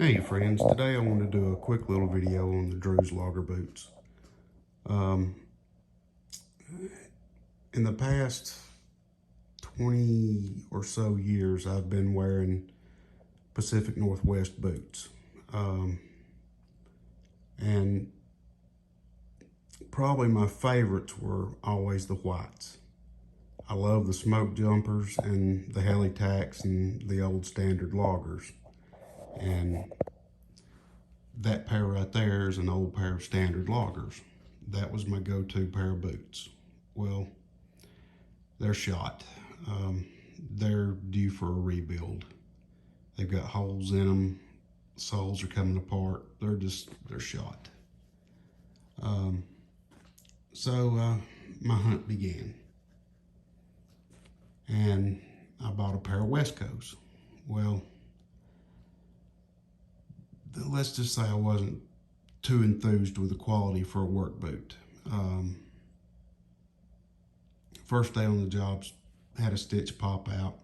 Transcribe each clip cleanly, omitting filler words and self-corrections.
Hey friends, today I want to do a quick little video on the Drew's logger boots. Um, in the past 20 or so years, I've been wearing Pacific Northwest boots. And probably my favorites were always the whites. I love the smoke jumpers and the heli tacks and the old standard loggers. And that pair right there is an old pair of standard loggers. That was my go-to pair of boots. Well, they're shot. They're due for a rebuild. They've got holes in them. Soles are coming apart. They're shot. So my hunt began. And I bought a pair of Wescos. Well, let's just say I wasn't too enthused with the quality for a work boot. First day on the job, had a stitch pop out.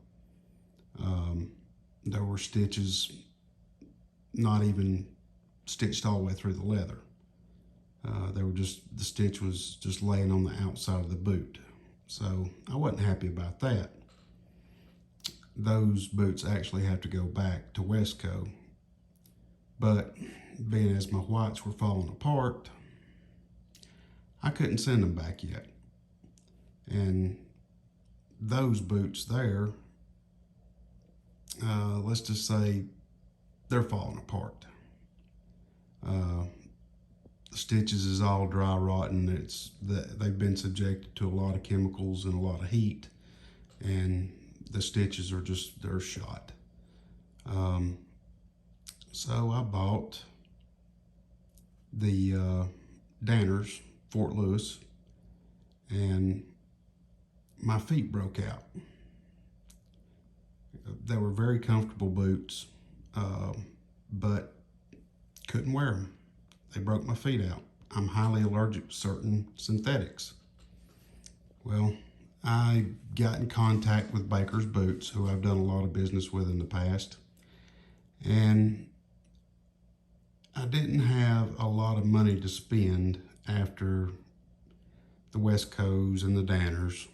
There were stitches not even stitched all the way through the leather. The stitch was just laying on the outside of the boot. So I wasn't happy about that. Those boots actually have to go back to Wesco. But being as my whites were falling apart, I couldn't send them back yet. And those boots there, let's just say they're falling apart. The stitches is all dry rotten. They've been subjected to a lot of chemicals and a lot of heat, and the stitches are they're shot. So I bought the Danners Fort Lewis, and my feet broke out. They were very comfortable boots, but couldn't wear them. They broke my feet out. I'm highly allergic to certain synthetics. Well, I got in contact with Baker's Boots, who I've done a lot of business with in the past, and I didn't have a lot of money to spend after the Wescos and the Danners.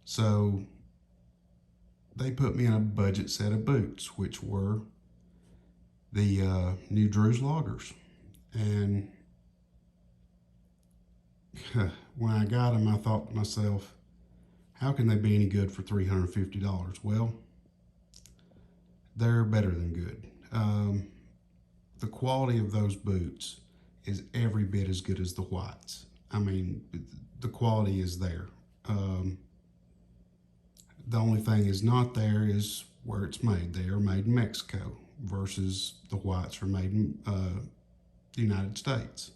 So they put me in a budget set of boots, which were the new Drew's loggers. And when I got them, I thought to myself, how can they be any good for $350? Well, they're better than good. The quality of those boots is every bit as good as the whites. I mean, the quality is there. The only thing is not there is where it's made. They are made in Mexico versus the whites are made in the United States.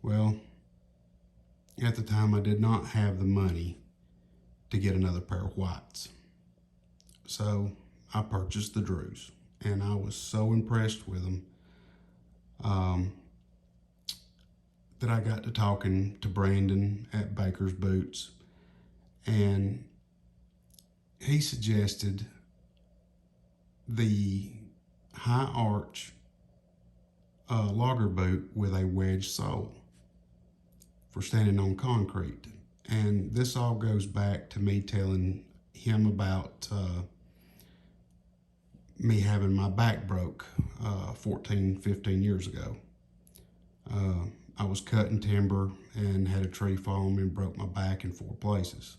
Well, at the time I did not have the money to get another pair of whites. So I purchased the Drews, and I was so impressed with them that I got to talking to Brandon at Baker's Boots, and he suggested the high arch logger boot with a wedge sole for standing on concrete. And this all goes back to me telling him about me having my back broke 14, 15 years ago. I was cutting timber and had a tree fall on me and broke my back in 4 places.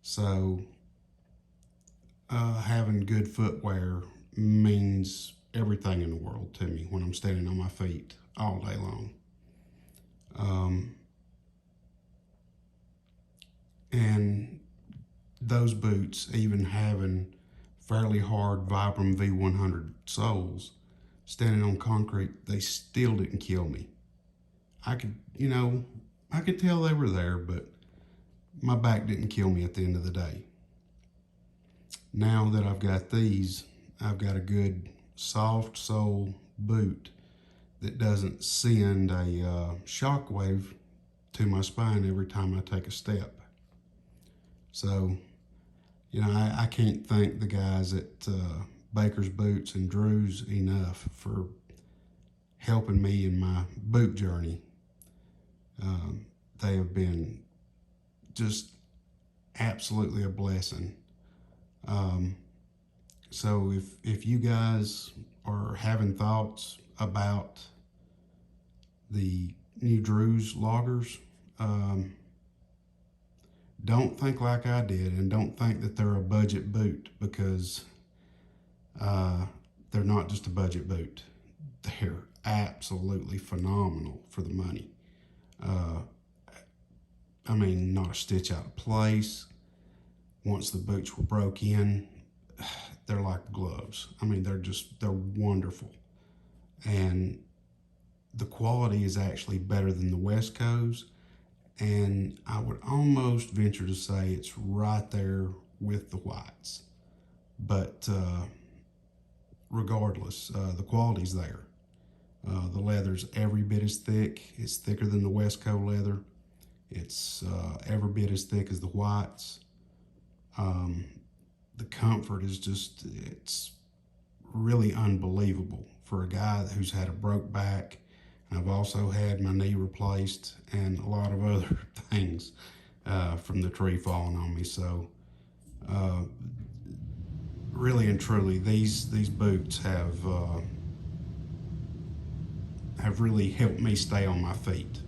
So having good footwear means everything in the world to me when I'm standing on my feet all day long. And those boots, even having fairly hard Vibram V100 soles, standing on concrete, they still didn't kill me. I could tell they were there, but my back didn't kill me at the end of the day. Now that I've got these, I've got a good soft sole boot that doesn't send a shock wave to my spine every time I take a step. So, I can't thank the guys at Baker's Boots and Drew's enough for helping me in my boot journey. They have been just absolutely a blessing. So if you guys are having thoughts about the new Drew's loggers, don't think like I did, and don't think that they're a budget boot, because they're not just a budget boot. They're absolutely phenomenal for the money. I mean, not a stitch out of place. Once the boots were broke in, they're like gloves. I mean, they're wonderful. And the quality is actually better than the Wesco's. And I would almost venture to say it's right there with the whites. But regardless, the quality's there. The leather's every bit as thick. It's thicker than the Wesco leather. It's every bit as thick as the whites. The comfort is just, it's really unbelievable for a guy who's had a broke back. And I've also had my knee replaced and a lot of other things from the tree falling on me. So really and truly, these boots have really helped me stay on my feet.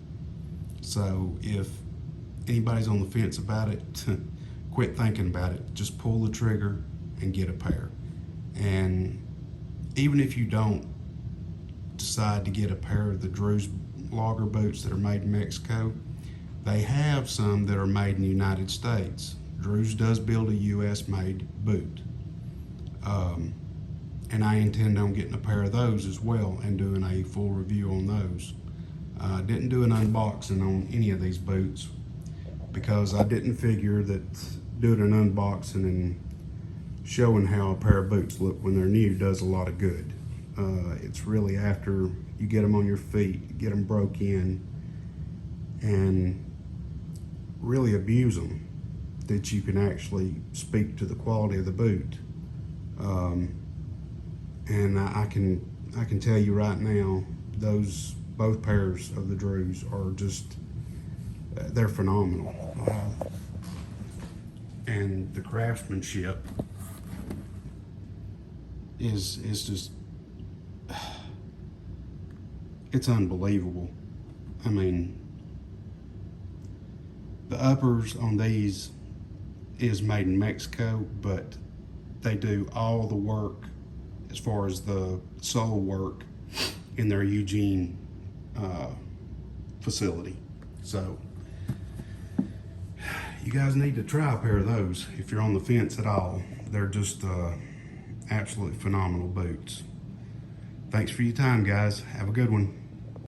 So if anybody's on the fence about it, quit thinking about it. Just pull the trigger and get a pair. And even if you don't decide to get a pair of the Drew's logger boots that are made in Mexico, they have some that are made in the United States. Drew's does build a US made boot. And I intend on getting a pair of those as well and doing a full review on those. Didn't do an unboxing on any of these boots because I didn't figure that doing an unboxing and showing how a pair of boots look when they're new does a lot of good. It's really after you get them on your feet, get them broke in, and really abuse them, that you can actually speak to the quality of the boot. And I can tell you right now, both pairs of the Drew's are just, they're phenomenal. And the craftsmanship is just, it's unbelievable. I mean, the uppers on these is made in Mexico, but they do all the work as far as the sole work in their Eugene facility. So you guys need to try a pair of those if you're on the fence at all. They're just absolutely phenomenal boots. Thanks for your time, guys. Have a good one.